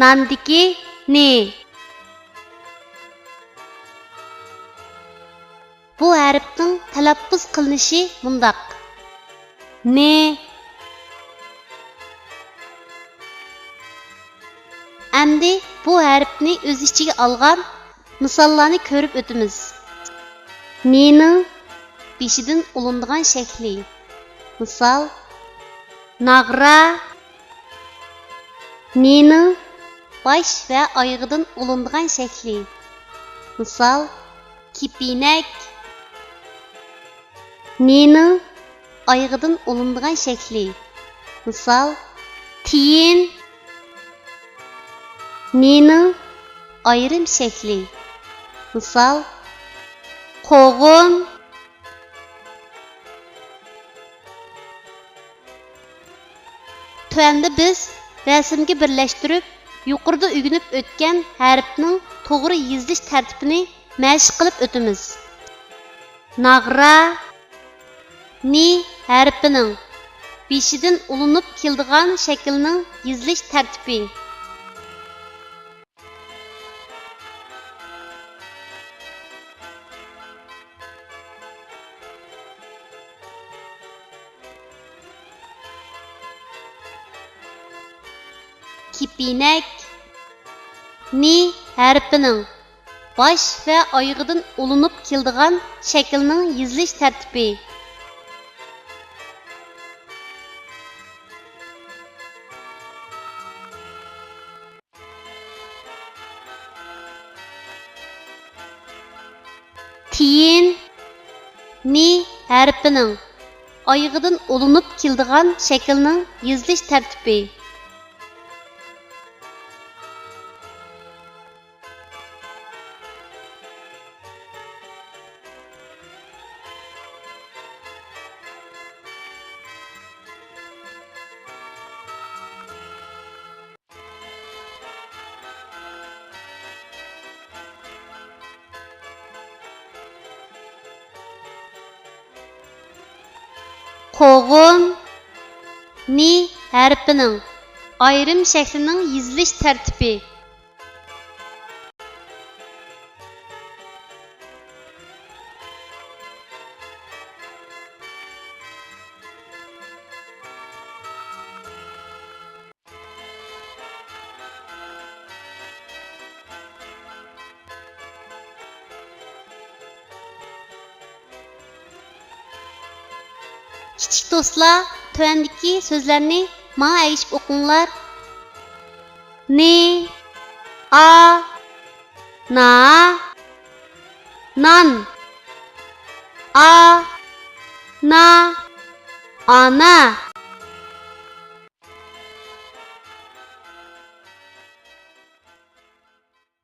nandiki ni. Bu harfning talaffuz qilinishi mundaq. Ne. Endi bu harfni o'z ichiga olgan misollarni ko'rib o'tamiz. Nening beshidan ulinadigan shakli. Misol nag'ra. Nening bosh va oyog'idan ulinadigan shakli. Misol kipinak. Nening oyog'idan ulinadigan shakli. Misol tiyin. Nening ayrim shakli. Misol qo'g'in. Tuanda biz rasmga birlashtirib, yuqorida o'rganib o'tgan harfning to'g'ri yozilish tartibini mashq qilib o'tamiz. Nag'ra ni harfining beshidan ulinib keladigan shaklning yozilish tartibi. Kipinak ni harfining bosh va oyog'idan ulinib keladigan shaklning yozilish tartibi. Tiyin ni harfining oyog'idan ulinib keladigan shaklning yozilish tartibi. Qo'g'in ni harfining ayrim shaklining yozilish tartibi. Kichik do'stlar, tuvandagi so'zlarni menga aytib o'qinglar. Ne, a, na, nan, a, na, ana.